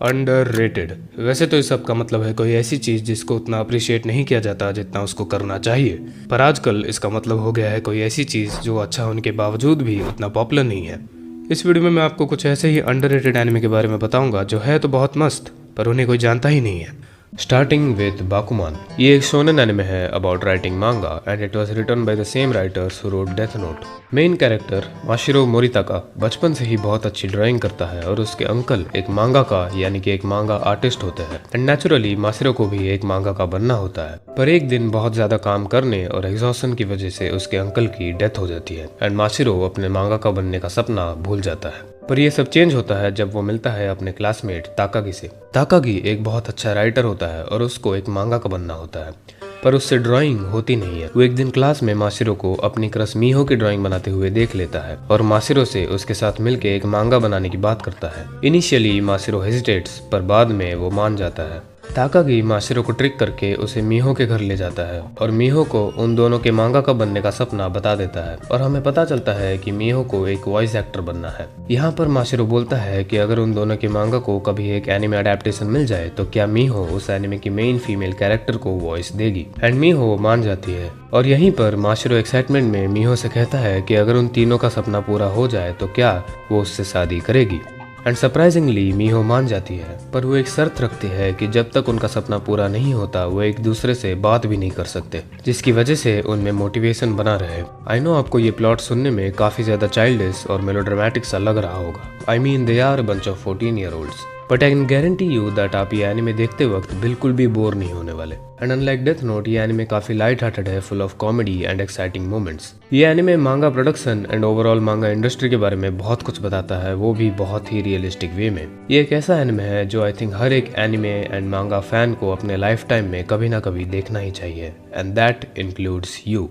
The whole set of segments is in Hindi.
अंडररेटेड। वैसे तो इस सब का मतलब है कोई ऐसी चीज़ जिसको उतना अप्रिशिएट नहीं किया जाता जितना उसको करना चाहिए। पर आजकल इसका मतलब हो गया है कोई ऐसी चीज़ जो अच्छा होने के बावजूद भी उतना पॉपुलर नहीं है। इस वीडियो में मैं आपको कुछ ऐसे ही अंडररेटेड एनिमे के बारे में बताऊंगा जो है तो बहुत मस्त पर उन्हें कोई जानता ही नहीं है। Starting with Bakuman. ये एक शोनेन एनिमे है about writing manga and it was written by the same writers who wrote Death Note. Main character Mashiro Moritaka बचपन से ही बहुत अच्छी ड्राइंग करता है और उसके अंकल एक मांगा का यानी कि एक मांगा आर्टिस्ट होते हैं एंड नेचुरली माशिरो को भी एक मांगा का बनना होता है। पर एक दिन बहुत ज्यादा काम करने और एग्जॉशन की वजह से उसके अंकल की डेथ हो जाती है एंड माशिरो अपने मांगा का बनने का सपना भूल जाता है। पर यह सब चेंज होता है जब वो मिलता है अपने क्लासमेट ताकागी से। ताकागी एक बहुत अच्छा राइटर होता है और उसको एक मांगा का बनना होता है पर उससे ड्राइंग होती नहीं है। वो एक दिन क्लास में माशिरो को अपनी क्रश मीहो की ड्राइंग बनाते हुए देख लेता है और माशिरो से उसके साथ मिलके एक मांगा बनाने की बात करता है। इनिशियली माशिरो हेजिटेट्स पर बाद में वो मान जाता है। ताकागी माशिरो को ट्रिक करके उसे मीहो के घर ले जाता है और मीहो को उन दोनों के मांगा का बनने का सपना बता देता है और हमें पता चलता है कि मीहो को एक वॉइस एक्टर बनना है। यहाँ पर माशिरो बोलता है कि अगर उन दोनों के मांगा को कभी एक एनिमे अडेप्टेशन मिल जाए तो क्या मीहो उस एनिमे की मेन फीमेल कैरेक्टर को वॉइस देगी एंड मीहो मान जाती है। और यहीं पर माशिरो एक्साइटमेंट में मीहो से कहता है कि अगर उन तीनों का सपना पूरा हो जाए तो क्या वो उससे शादी करेगी एंड सरप्राइजिंगली मीहो मान जाती है। पर वो एक शर्त रखती है कि जब तक उनका सपना पूरा नहीं होता वो एक दूसरे से बात भी नहीं कर सकते जिसकी वजह से उनमें मोटिवेशन बना रहे। आई नो आपको ये प्लॉट सुनने में काफी ज्यादा चाइल्डिश और मेलोड्रामेटिक सा लग रहा होगा। I mean they are bunch of 14-year-olds but I can guarantee you that आप ये एनिमे देखते वक्त बिल्कुल भी बोर नहीं होने वाले। एंड अनलाइक डेथ नोट ये एनिमे काफी लाइट हार्टेड है, full of comedy and exciting moments. ये एनिमे मांगा प्रोडक्शन एंड ओवरऑल मांगा इंडस्ट्री के बारे में बहुत कुछ बताता है, वो भी बहुत ही रियलिस्टिक वे में। ये एक ऐसा एनिमे है जो आई थिंक हर एक एनिमे एंड मांगा फैन को अपने लाइफ टाइम में कभी ना कभी देखना ही चाहिए and that includes you.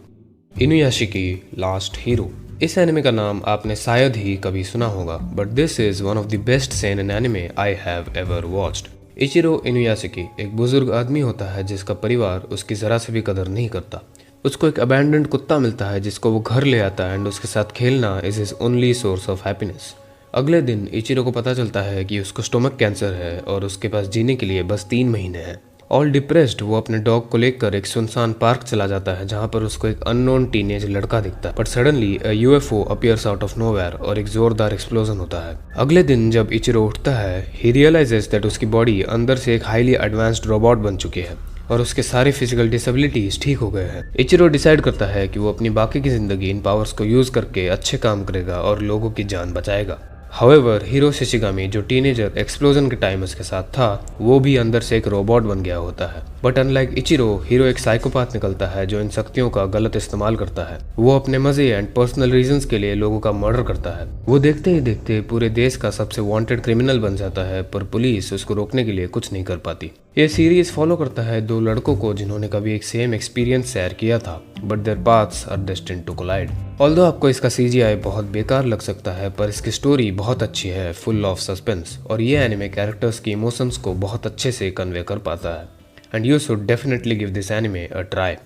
Inuyashiki Last Hero. इस एनिमे का नाम आपने शायद ही कभी सुना होगा but this is one of the best seinen anime I have ever watched. Ichiro Inuyashiki एक बुजुर्ग आदमी होता है जिसका परिवार उसकी जरा से भी कदर नहीं करता। उसको एक अबैंडन्ड कुत्ता मिलता है जिसको वो घर ले आता है एंड उसके साथ खेलना is his only source of happiness. अगले दिन इचिरो को पता चलता है कि उसको स्टोमक कैंसर है और उसके पास जीने के लिए बस 3 महीने हैं। ऑल डिप्रेस्ड वो अपने डॉग को लेकर एक सुनसान पार्क चला जाता है जहां पर उसको एक अननोन टीनेज लड़का दिखता है but suddenly UFO appears out of nowhere और एक जोरदार एक्सप्लोजन होता है। अगले दिन जब इचिरो उठता है ही रियलाइजेस दैट उसकी बॉडी अंदर से एक हाईली एडवांस्ड रोबोट बन चुकी है और उसके सारे फिजिकल डिसेबिलिटीज ठीक हो गए हैं। इचिरो डिसाइड करता है कि वो अपनी बाकी की जिंदगी इन पावर्स को यूज करके अच्छे काम करेगा और लोगों की जान बचाएगा। हाउएवर हीरो शिशिगामी जो टीनेजर एक्सप्लोजन के टाइम उसके साथ था वो भी अंदर से एक रोबोट बन गया होता है बट अनलाइक इचिरो हीरो एक साइकोपाथ निकलता है जो इन शक्तियों का गलत इस्तेमाल करता है। वो अपने मजे एंड पर्सनल रीजंस के लिए लोगों का मर्डर करता है। वो देखते ही देखते पूरे देश का सबसे वांटेड क्रिमिनल बन जाता है पर पुलिस उसको रोकने के लिए कुछ नहीं कर पाती। ये सीरीज फॉलो करता है 2 लड़कों को जिन्होंने कभी एक सेम एक्सपीरियंस शेयर किया था but their paths are destined to collide. Although आपको इसका सीजीआई बहुत बेकार लग सकता है पर इसकी स्टोरी बहुत अच्छी है, फुल ऑफ सस्पेंस और ये एनिमे कैरेक्टर्स की इमोशंस को बहुत अच्छे से कन्वे कर पाता है and you should definitely give this anime a try.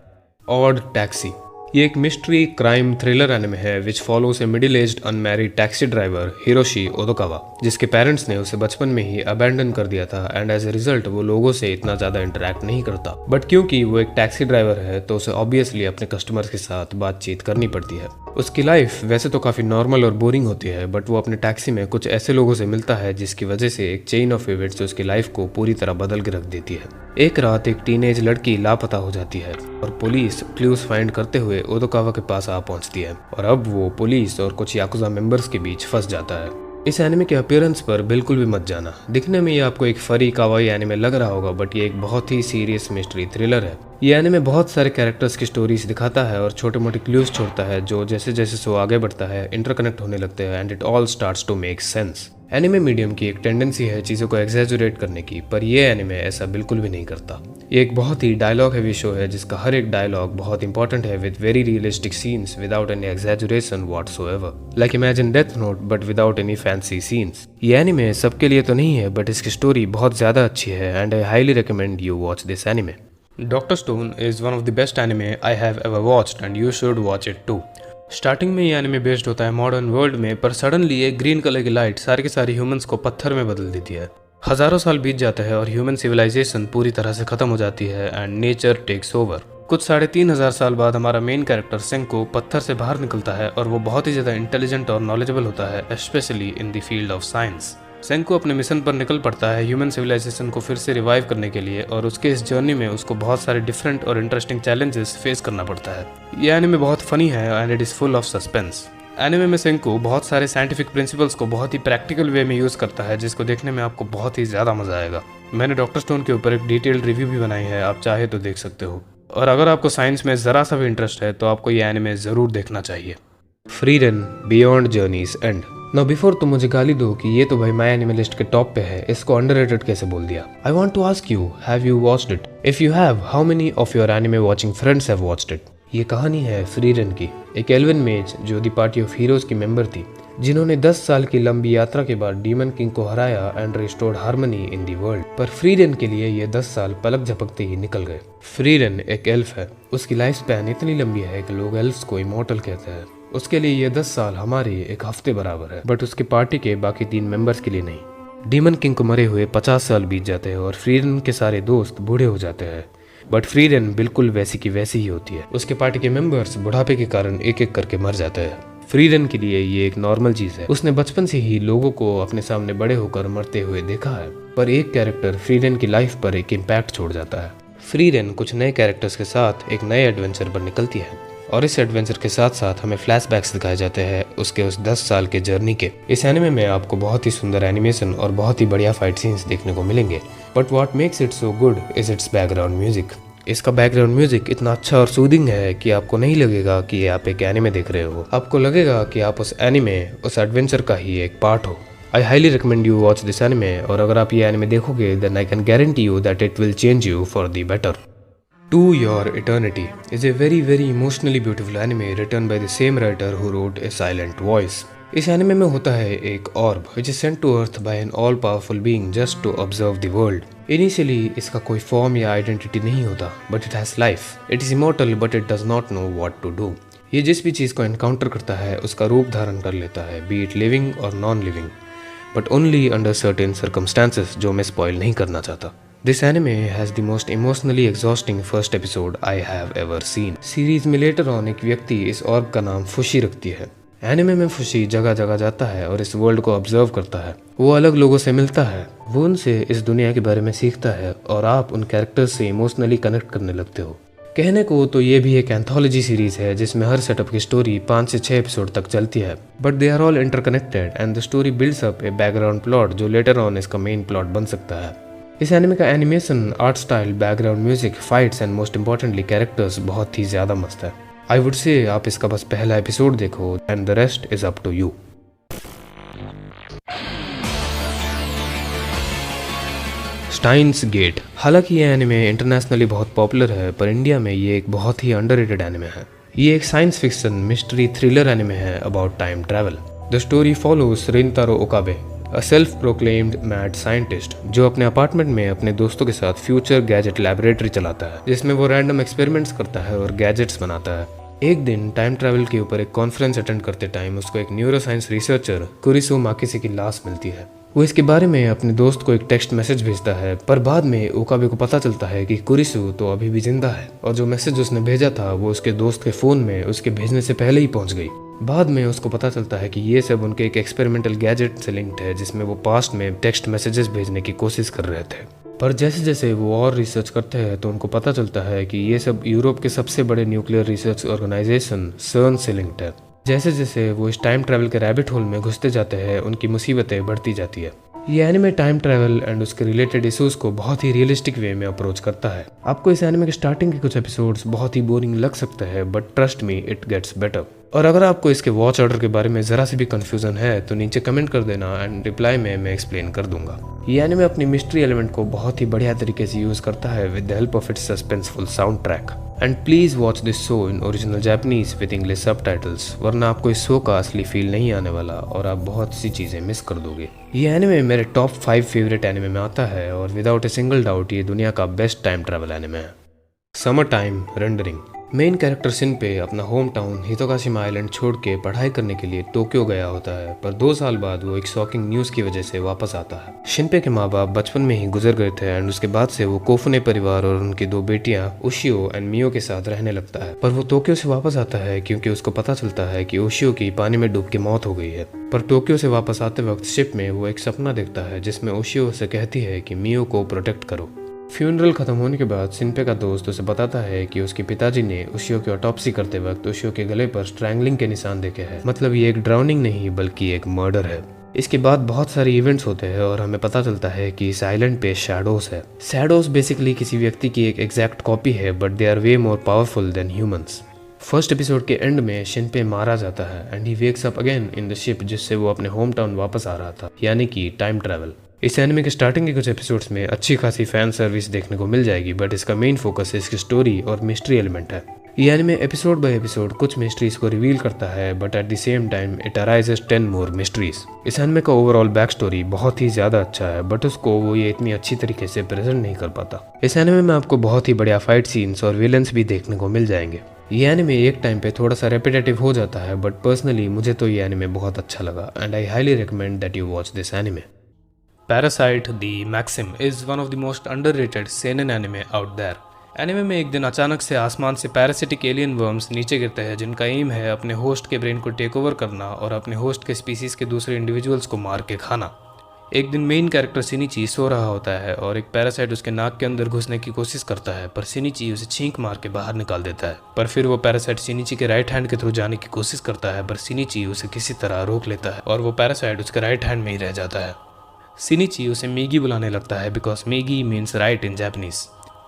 Odd Taxi. ये एक मिस्ट्री क्राइम थ्रिलर एनिमे है which follows a middle aged unmarried taxi driver Hiroshi Odokawa जिसके पेरेंट्स ने उसे बचपन में ही अबैंडन कर दिया था एंड एज ए रिजल्ट वो लोगों से इतना ज्यादा इंटरेक्ट नहीं करता बट क्योंकि वो एक टैक्सी ड्राइवर है तो उसे ऑब्वियसली अपने कस्टमर्स के साथ बातचीत करनी पड़ती है। उसकी लाइफ वैसे तो काफी नॉर्मल और बोरिंग होती है बट वो अपने टैक्सी में कुछ ऐसे लोगों से मिलता है जिसकी वजह से एक चेन ऑफ इवेंट्स उसकी लाइफ को पूरी तरह बदल के रख देती है। एक रात एक टीनेज लड़की लापता हो जाती है और पुलिस क्लूज फाइंड करते हुए ओदोकावा के पास आ पहुंचती है और अब वो पुलिस और कुछ याकुजा मेंबर्स के बीच फंस जाता है। इस एनिमे के अपीयरेंस पर बिल्कुल भी मत जाना। दिखने में ये आपको एक फरी कावाई एनिमे लग रहा होगा बट ये एक बहुत ही सीरियस मिस्ट्री थ्रिलर है। ये एनिमे बहुत सारे कैरेक्टर्स की स्टोरीज दिखाता है और छोटे मोटे क्लूज छोड़ता है जो जैसे जैसे शो आगे बढ़ता है इंटरकनेक्ट होने लगते हैं and it all starts to make sense. Anime medium की एक टेंडेंसी है चीज़ों को एग्जैजुरेट करने की पर ये एनिमे ऐसा बिल्कुल भी नहीं करता। ये एक बहुत ही डायलॉग हैवी शो है जिसका हर एक डायलॉग बहुत इंपॉर्टेंट है with very realistic scenes without any exaggeration whatsoever. Like imagine Death Note but without any fancy scenes. ये एनिमे सबके लिए तो नहीं है बट इसकी स्टोरी बहुत ज़्यादा अच्छी है and I highly recommend you watch this anime. Doctor Stone is one of the best anime I have ever watched and you should watch it too. Starting में ये एनिमे बेस्ड होता है मॉडर्न वर्ल्ड में पर सडनली एक ग्रीन कलर की लाइट सारे के सारे ह्यूमंस को पत्थर में बदल देती है हजारों साल बीत जाते हैं और ह्यूमन सिविलाइजेशन पूरी तरह से खत्म हो जाती है एंड नेचर टेक्स ओवर। कुछ 3,500 साल बाद हमारा मेन कैरेक्टर सेंको पत्थर से बाहर निकलता है और वो बहुत ही ज्यादा इंटेलिजेंट और नॉलेजेबल होता है, specially in the field of science. Senco अपने मिशन पर निकल पड़ता है ह्यूमन सिविलाइजेशन को फिर से रिवाइव करने के लिए, और उसके इस जर्नी में उसको बहुत सारे डिफरेंट और इंटरेस्टिंग चैलेंजेस फेस करना पड़ता है। ये एनिमे बहुत फनी है and it is full of suspense. Anime में सेंको बहुत सारे साइंटिफिक प्रिंसिपल्स को बहुत ही प्रैक्टिकल वे में यूज करता है, जिसको देखने में आपको बहुत ही ज्यादा मजा आएगा। मैंने डॉक्टर स्टोन के ऊपर एक डिटेल्ड रिव्यू भी बनाई है, आप चाहे तो देख सकते हो। और अगर आपको साइंस में जरा सा भी इंटरेस्ट है तो आपको ये एनिमे जरूर देखना चाहिए। Frieren Beyond Journey's End. Now before तुम मुझे गाली दो कि ये तो भाई माय एनिमे लिस्ट के टॉप पे है, इसको अंडररेटेड कैसे बोल दिया। I want to ask you, have you watched it? If you have, how many of your anime watching friends have watched it? ये कहानी है फ्रीरन की, एक एल्वन मेज जो द पार्टी ऑफ हीरोज की मेंबर थी, जिन्होंने 10 साल की लंबी यात्रा के बाद डीमन किंग को हराया and restored harmony in the world. पर फ्रीरन के लिए ये 10 साल पलक झपकते ही निकल गए। फ्रीरन एक एल्फ है, उसकी लाइफ स्पैन इतनी लंबी है कि लोग एल्फ्स को इमॉर्टल कहते हैं। उसके लिए ये 10 साल हमारे एक हफ्ते बराबर है, बट उसकी पार्टी के बाकी 3 मेंबर्स के लिए नहीं। डीमन किंग को मरे हुए 50 साल बीत जाते हैं और फ्रीरन के सारे दोस्त बूढ़े हो जाते हैं, बट फ्रीरन बिल्कुल वैसी की वैसी ही होती है। उसके पार्टी के मेंबर्स बुढ़ापे के कारण एक एक करके मर जाते हैं। फ्रीरन के लिए ये एक नॉर्मल चीज है, उसने बचपन से ही लोगों को अपने सामने बड़े होकर मरते हुए देखा है। पर एक कैरेक्टर फ्रीरन की लाइफ पर एक इम्पैक्ट छोड़ जाता है। फ्रीरन कुछ नए कैरेक्टर्स के साथ एक नए एडवेंचर पर निकलती है, और इस एडवेंचर के साथ साथ हमें फ्लैशबैक्स दिखाए जाते हैं उसके उस 10 साल के जर्नी के। इस एनिमे में आपको बहुत ही सुंदर एनिमेशन और बहुत ही बढ़िया फाइट सीन्स देखने को मिलेंगे, but what makes it so good is it's background music. इसका बैकग्राउंड म्यूजिक इतना अच्छा और सूदिंग है कि आपको नहीं लगेगा कि आप एक एनिमे देख रहे हो, आपको लगेगा कि आप उस एनिमे, उस एडवेंचर का ही एक पार्ट हो। I highly recommend you watch this anime, और अगर आप ये एनिमे देखोगे then I can guarantee you that it will change you for the better. To Your Eternity is a very emotionally beautiful anime written by the same writer who wrote A Silent Voice. इस एनिमे में होता है एक ऑर्ब which is sent to Earth by an all powerful being just to observe the world. Initially इसका कोई फॉर्म या आइडेंटिटी नहीं होता, but it has life. It is immortal but it does not know what to do. ये जिस भी चीज़ को एनकाउंटर करता है उसका रूप धारण कर लेता है, be it living or non-living, but only under certain circumstances जो मैं स्पॉइल नहीं करना चाहता। This anime has the most emotionally exhausting first episode I have ever seen. Series में लेटर ऑन एक व्यक्ति इस ऑर्ब का नाम फुशी रखती है। एनिमे में फुशी जगह जगह जाता है और इस वर्ल्ड को ऑब्जर्व करता है। वो अलग लोगों से मिलता है, वो उनसे इस दुनिया के बारे में सीखता है, और आप उन कैरेक्टर्स से इमोशनली कनेक्ट करने लगते हो। कहने को तो ये भी एक एंथोलॉजी सीरीज है जिसमें हर सेटअप की स्टोरी 5 से 6 एपिसोड तक चलती है, but they are all interconnected and the story builds up a background plot जो लेटर ऑन इसका मेन प्लॉट बन सकता है। इस एनिमे का animation, art style, background music, fights and most importantly characters बहुत ही ज्यादा मस्त है। आई वुड से आप इसका बस पहला एपिसोड देखो and the rest is up to you. Steins Gate. हालांकि ये एनिमे इंटरनेशनली बहुत पॉपुलर है, पर इंडिया में ये एक बहुत ही अंडररेटेड एनिमे है। ये एक science fiction mystery thriller anime है about time travel. The story follows Rintaro Okabe, a self proclaimed mad scientist जो अपने अपार्टमेंट में अपने दोस्तों के साथ फ्यूचर गैजेट लैबोरेटरी चलाता है, जिसमें वो रैंडम एक्सपेरिमेंट्स करता है और गैजेट्स बनाता है। एक दिन टाइम ट्रैवल के ऊपर एक कॉन्फ्रेंस अटेंड करते टाइम उसको एक न्यूरोसाइंस रिसर्चर कुरिसो माकिसे की लाश मिलती है। वो इसके बारे में अपने दोस्त को एक टेक्स्ट मैसेज भेजता है, पर बाद में ओकाबे को पता चलता है कि कुरिसो तो अभी भी जिंदा है, और जो मैसेज उसने भेजा था वो उसके दोस्त के फोन में उसके भेजने से पहले ही पहुंच गई। बाद में उसको पता चलता है कि ये सब उनके एक एक्सपेरिमेंटल गैजेट से लिंक्ड है जिसमें वो पास्ट में टेक्स्ट मैसेजेस भेजने की कोशिश कर रहे थे। पर जैसे जैसे वो और रिसर्च करते हैं तो उनको पता चलता है कि ये सब यूरोप के सबसे बड़े न्यूक्लियर रिसर्च ऑर्गेनाइजेशन सर्न से लिंक्ड है। जैसे जैसे वो इस टाइम ट्रैवल के रैबिट होल में घुसते जाते हैं उनकी मुसीबतें बढ़ती जाती है। ये एनिमे टाइम ट्रैवल एंड उसके रिलेटेड इश्यूज को बहुत ही रियलिस्टिक वे में अप्रोच करता है। आपको इस एनिमे के स्टार्टिंग के कुछ एपिसोड्स बहुत ही बोरिंग लग सकते हैं, but trust me it gets better. और अगर आपको इसके वॉच ऑर्डर के बारे में जरा सी भी कंफ्यूजन है तो नीचे कमेंट कर देना एंड रिप्लाई में मैं एक्सप्लेन कर दूंगा। ये एनिमे अपनी मिस्ट्री एलिमेंट को बहुत ही बढ़िया तरीके से यूज करता है with the help of its suspenseful sound track. And please watch this show in original Japanese with English subtitles, वरना आपको इस शो का असली फील नहीं आने वाला और आप बहुत सी चीजें मिस कर दोगे। ये एनिमे मेरे टॉप 5 फेवरेट एनिमे में आता है और विदाउट ए सिंगल डाउट ये दुनिया का बेस्ट टाइम ट्रैवल एनिमे है। Summer Time Rendering. Main character Shinpei अपना होम टाउन हितोकाशिमा आइलैंड छोड़ के पढ़ाई करने के लिए टोक्यो गया होता है, पर 2 साल बाद वो एक शॉकिंग न्यूज़ की वजह से वापस आता है। शिनपे के माँ बाप बचपन में ही गुजर गए थे एंड उसके बाद से वो कोफुने परिवार और उनकी 2 बेटियां उशियो एंड मियो के साथ रहने लगता है। पर वो टोक्यो से वापस आता है क्योंकि उसको पता चलता है कि उशियो की पानी में डूब के मौत हो गई है। पर टोक्यो से वापस आते वक्त शिप में वो एक सपना देखता है जिसमें उशियो उसे कहती है कि मियो को प्रोटेक्ट करो। फ्यूनरल खत्म होने के बाद शिनपे का दोस्त उसे बताता है कि उसके पिताजी ने उशियो की ऑटोप्सी करते वक्त उशियो के गले पर स्ट्रैंगलिंग के निशान देखे हैं। मतलब ये एक ड्राउनिंग नहीं बल्कि एक मर्डर है। इसके बाद बहुत सारे इवेंट्स होते हैं और हमें पता चलता है कि इस आइलैंड पे शैडोज है। शैडोज बेसिकली किसी व्यक्ति की एक एग्जैक्ट कॉपी है, but they are way more powerful than humans. First episode के एंड में शिनपे मारा जाता है and he wakes up again in the ship जिससे वो अपने होम टाउन वापस आ रहा था, यानी कि टाइम ट्रैवल। इस एनिमे के स्टार्टिंग के कुछ एपिसोड्स में अच्छी खासी फैन सर्विस देखने को मिल जाएगी, बट इसका मेन फोकस इसकी स्टोरी और मिस्ट्री एलिमेंट है। ये एनिमे एपिसोड बाय एपिसोड कुछ मिस्ट्रीज को रिवील करता है, but at the same time it arises 10 more mysteries. इस एनिमे का ओवरऑल बैक स्टोरी बहुत ही ज्यादा अच्छा है, बट उसको वो ये इतनी अच्छी तरीके से प्रेजेंट नहीं कर पाता। इस एनिमे में आपको बहुत ही बढ़िया फाइट सीन्स और विलन्स भी देखने को मिल जाएंगे। ये एनिमे एक टाइम पे थोड़ा सा रेपिटेटिव हो जाता है, बट पर्सनली मुझे तो ये एनिमे बहुत अच्छा लगा and I highly recommend that you watch this anime. Parasite the Maxim is one of the most underrated seinen anime out there. Anime में एक दिन अचानक से आसमान से पैरासिटिक एलियन वर्म्स नीचे गिरते हैं जिनका एम है अपने होस्ट के ब्रेन को टेक ओवर करना और अपने होस्ट के स्पीसीज के दूसरे इंडिविजुअल्स को मार के खाना। एक दिन मेन कैरेक्टर शिनिची सो रहा होता है और एक पैरासाइट उसके नाक के अंदर घुसने की कोशिश करता है, पर शिनिची उसे छींक मार के बाहर निकाल देता है। पर फिर वो पैरासाइट शिनिची के राइट हैंड के थ्रू जाने की कोशिश करता है, पर शिनिची उसे किसी तरह रोक लेता है और वो पैरासाइट उसके राइट हैंड में ही रह जाता है। शिनिची उसे मेगी बुलाने लगता है because Maggi means right in Japanese.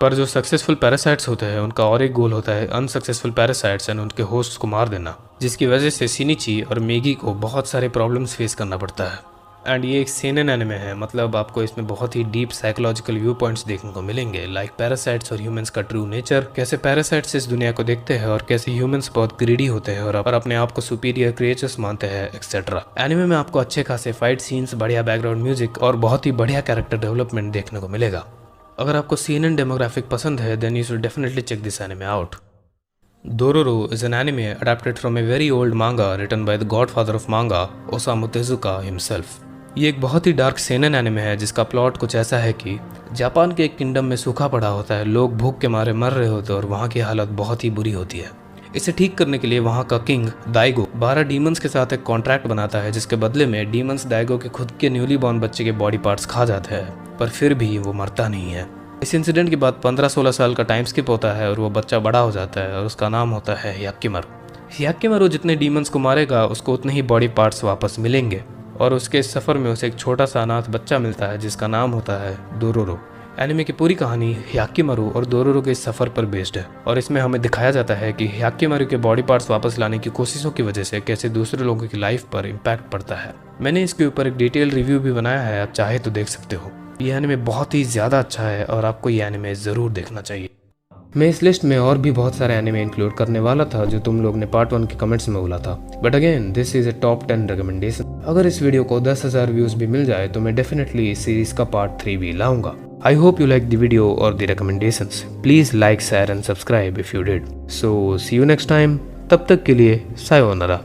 पर जो सक्सेसफुल पैरासाइट्स होते हैं उनका और एक गोल होता है अनसक्सेसफुल पैरासाइट्स एंड उनके होस्ट्स को मार देना, जिसकी वजह से शिनिची और मेगी को बहुत सारे प्रॉब्लम्स फेस करना पड़ता है। एंड ये एक सेनेन एनिमे है, मतलब आपको इसमें बहुत ही डीप साइकोलॉजिकल व्यू पॉइंट्स देखने को मिलेंगे, लाइक पैरासाइट्स और ह्यूमंस का ट्रू नेचर, कैसे पैरासाइट्स इस दुनिया को देखते हैं और कैसे ह्यूमंस बहुत ग्रीडी होते हैं और अपने आप को सुपीरियर क्रिएचर्स मानते हैं एक्सेट्रा। एनिमे में आपको अच्छे खासे फाइट सीन्स, बढ़िया बैकग्राउंड म्यूजिक और बहुत ही बढ़िया कैरेक्टर डेवलपमेंट देखने को मिलेगा। अगर आपको सेनेन डेमोग्राफिक पसंद है then you should definitely check this anime out. Dororo is an anime adapted from a very old manga written by the godfather of manga, Osamu Tezuka himself. ये एक बहुत ही डार्क सेनेन एनिमे है जिसका प्लॉट कुछ ऐसा है कि जापान के एक किंगडम में सूखा पड़ा होता है, लोग भूख के मारे मर रहे होते हैं और वहाँ की हालत बहुत ही बुरी होती है। इसे ठीक करने के लिए वहाँ का किंग दाइगो 12 डीमंस के साथ एक कॉन्ट्रैक्ट बनाता है, जिसके बदले में डीमंस दाइगो के खुद के न्यूली बॉर्न बच्चे के बॉडी पार्ट्स खा जाते हैं, पर फिर भी वो मरता नहीं है। इस इंसिडेंट के बाद 15-16 साल का टाइम स्किप होता है और वो बच्चा बड़ा हो जाता है और उसका नाम होता है याक्कीमारू। याक्कीमारू जितने डीमंस को मारेगा उसको उतने ही बॉडी पार्ट्स वापस मिलेंगे और उसके इस सफ़र में उसे एक छोटा सा अनाथ बच्चा मिलता है जिसका नाम होता है डोरोरो। एनिमे की पूरी कहानी याक्कीमारू और डोरोरो के इस सफ़र पर बेस्ड है और इसमें हमें दिखाया जाता है कि याक्कीमारू के बॉडी पार्ट्स वापस लाने की कोशिशों की वजह से कैसे दूसरे लोगों की लाइफ पर इम्पैक्ट पड़ता है। मैंने इसके ऊपर एक डिटेल रिव्यू भी बनाया है, आप चाहे तो देख सकते हो। ये एनिमे बहुत ही ज़्यादा अच्छा है और आपको ये एनिमे ज़रूर देखना चाहिए। मैं इस लिस्ट में और भी बहुत सारे एनिमे इंक्लूड करने वाला था जो तुम लोग ने पार्ट 1 के कमेंट्स में बोला था, but again this is a top 10 recommendation. अगर इस वीडियो को 10,000 व्यूज भी मिल जाए तो मैं डेफिनेटली इस सीरीज का पार्ट 3 भी लाऊंगा। I hope you like the video और the recommendations. Please like, share and subscribe if you did. So see you next time. तब तक के लिए सायोनारा।